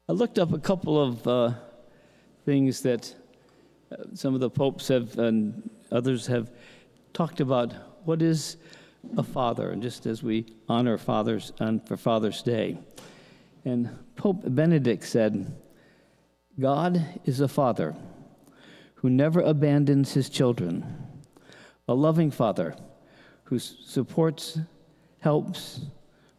I looked up a couple of things that some of the popes have and others have talked about. What is a father? And just as we honor fathers for Father's Day. And Pope Benedict said, God is a father who never abandons his children, a loving father who supports, helps,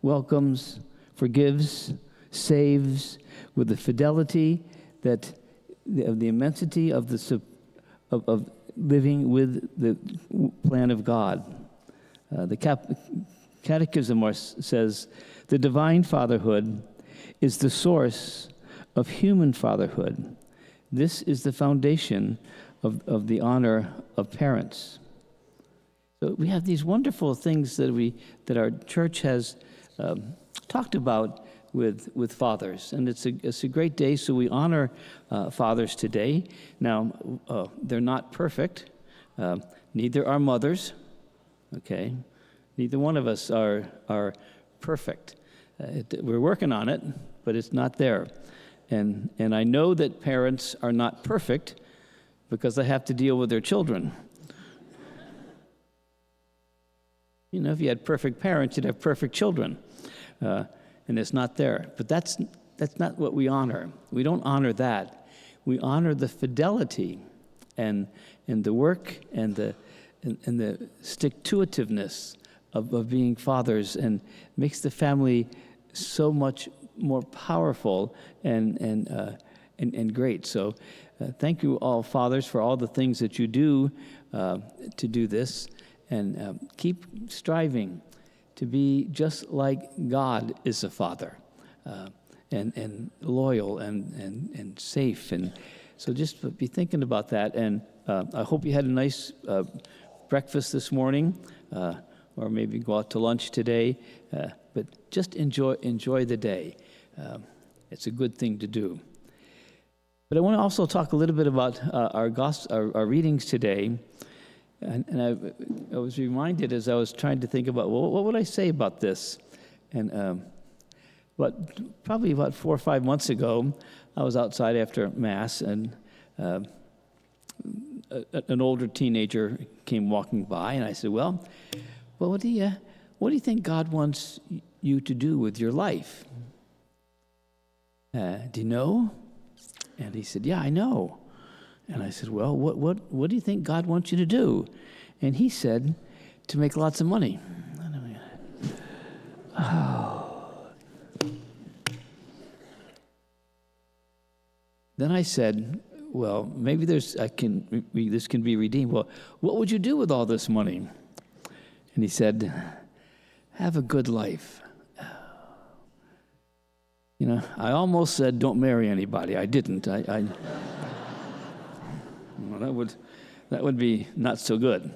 welcomes, forgives, saves with the fidelity of the immensity of living with the plan of God. The Catechism says, the divine fatherhood is the source of human fatherhood. This is the foundation of the honor of parents. So we have these wonderful things that our church has talked about with fathers, and it's a great day. So we honor fathers today. Now they're not perfect. Neither are mothers. Okay, neither one of us are perfect. We're working on it, but it's not there. And I know that parents are not perfect because they have to deal with their children. You know, if you had perfect parents, you'd have perfect children. And it's not there. But that's not what we honor. We don't honor that. We honor the fidelity and the work and the stick-to-itiveness of being fathers, and makes the family so much more powerful and great. So thank you all, fathers, for all the things that you do to do this, and keep striving to be just like God is a father, and loyal and safe. And so just be thinking about that. And I hope you had a nice breakfast this morning, or maybe go out to lunch today. But just enjoy the day. It's a good thing to do. But I want to also talk a little bit about our readings today. And I was reminded as I was trying to think about, well, what would I say about this? And probably about 4 or 5 months ago, I was outside after Mass, and an older teenager came walking by, and I said, well, what do you think God wants you to do with your life? Do you know? And he said, yeah, I know. And I said, well, what do you think God wants you to do? And he said, to make lots of money. Oh. Then I said, well, maybe this can be redeemed. Well, what would you do with all this money? And he said, have a good life. You know, I almost said, don't marry anybody. I didn't. Well, that would be not so good.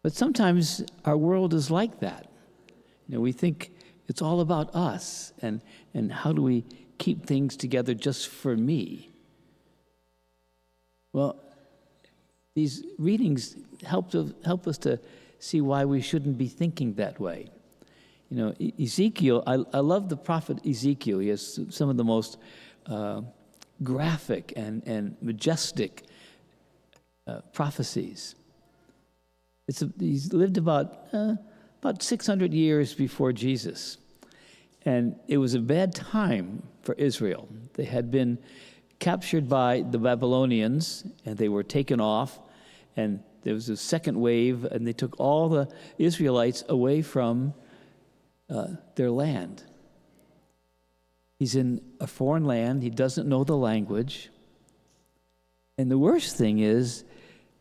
But sometimes our world is like that. You know, we think it's all about us, and how do we keep things together just for me? Well, these readings help us to see why we shouldn't be thinking that way. You know, Ezekiel, I love the prophet Ezekiel. He has some of the most graphic and majestic prophecies. He's lived about 600 years before Jesus. And it was a bad time for Israel. They had been captured by the Babylonians, and they were taken off, and there was a second wave, and they took all the Israelites away from their land. He's in a foreign land. He doesn't know the language. And the worst thing is,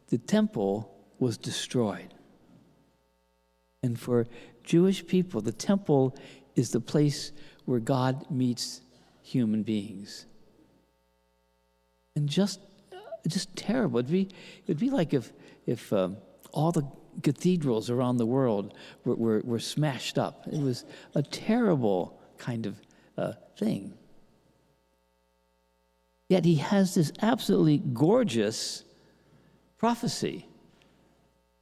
the temple was destroyed. And for Jewish people, the temple is the place where God meets human beings. And just terrible. It'd be like if all the cathedrals around the world were smashed up. It was a terrible kind of thing. Yet he has this absolutely gorgeous prophecy.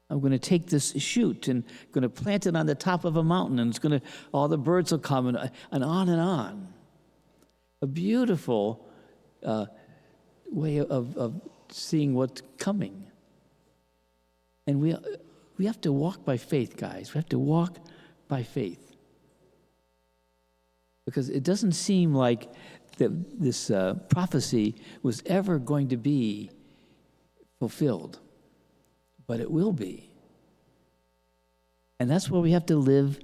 I'm going to take this shoot and going to plant it on the top of a mountain, and all the birds will come, and on and on. a beautiful way of seeing what's coming. And we have to walk by faith, guys. We have to walk by faith. Because it doesn't seem like this prophecy was ever going to be fulfilled. But it will be. And that's where we have to live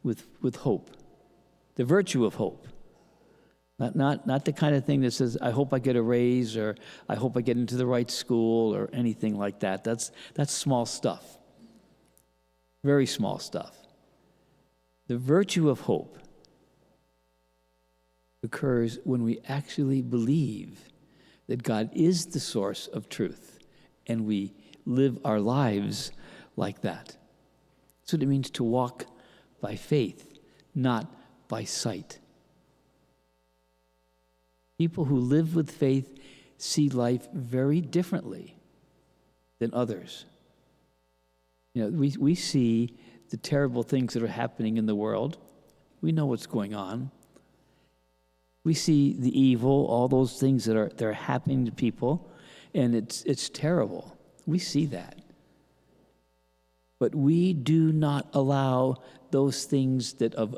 with hope. The virtue of hope. Not the kind of thing that says, I hope I get a raise, or I hope I get into the right school, or anything like that. That's small stuff. Very small stuff. The virtue of hope occurs when we actually believe that God is the source of truth, and we live our lives like that. That's what it means to walk by faith, not by sight. People who live with faith see life very differently than others. You know, we see the terrible things that are happening in the world. We know what's going on. We see the evil, all those things that are happening to people, and it's terrible. We see that. But we do not allow those things that of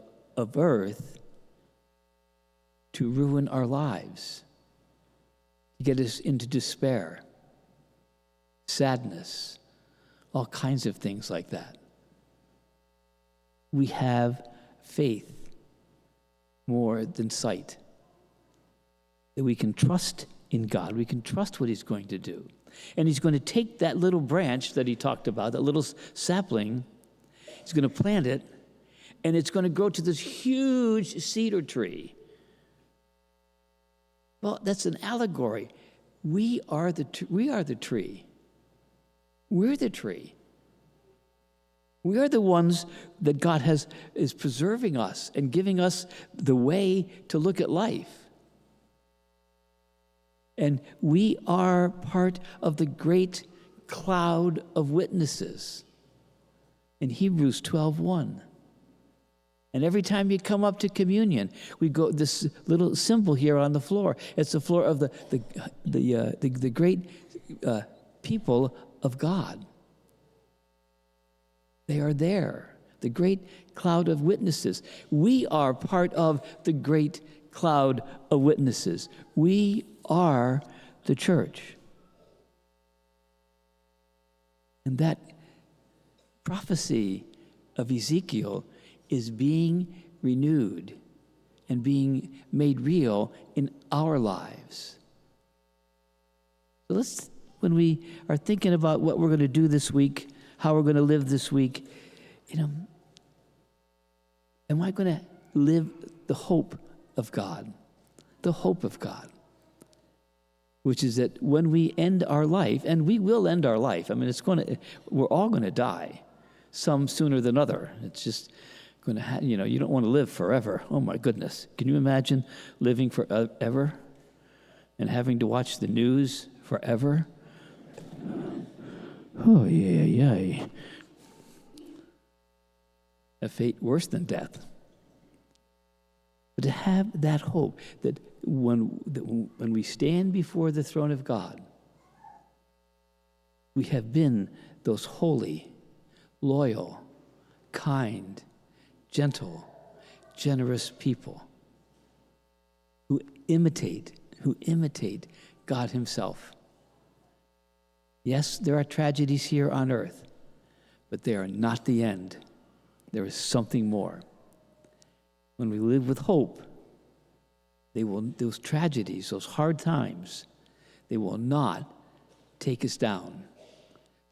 earth to ruin our lives, to get us into despair, sadness, all kinds of things like that. We have faith more than sight. That we can trust in God. We can trust what He's going to do. And He's going to take that little branch that He talked about, that little sapling, He's going to plant it, and it's going to grow to this huge cedar tree. Well, that's an allegory. We are the tree. We're the tree. We are the ones that God is preserving us and giving us the way to look at life. And we are part of the great cloud of witnesses in Hebrews 12:1. And every time you come up to communion, we go this little symbol here on the floor. It's the floor of the great people of God. They are there, the great cloud of witnesses. We are part of the great cloud of witnesses. We are the church. And that prophecy of Ezekiel is being renewed and being made real in our lives. So when we are thinking about what we're going to do this week, how we're going to live this week, am I going to live the hope of God? The hope of God. Which is that when we end our life, and we will end our life, we're all going to die, some sooner than other. It's just going to you don't want to live forever. Oh my goodness. Can you imagine living forever and having to watch the news forever? Oh, yeah. A fate worse than death. But to have that hope that when we stand before the throne of God, we have been those holy, loyal, kind, gentle, generous people who imitate God Himself. Yes, there are tragedies here on earth, but they are not the end. There is something more. When we live with hope, those tragedies, those hard times, they will not take us down,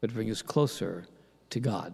but bring us closer to God.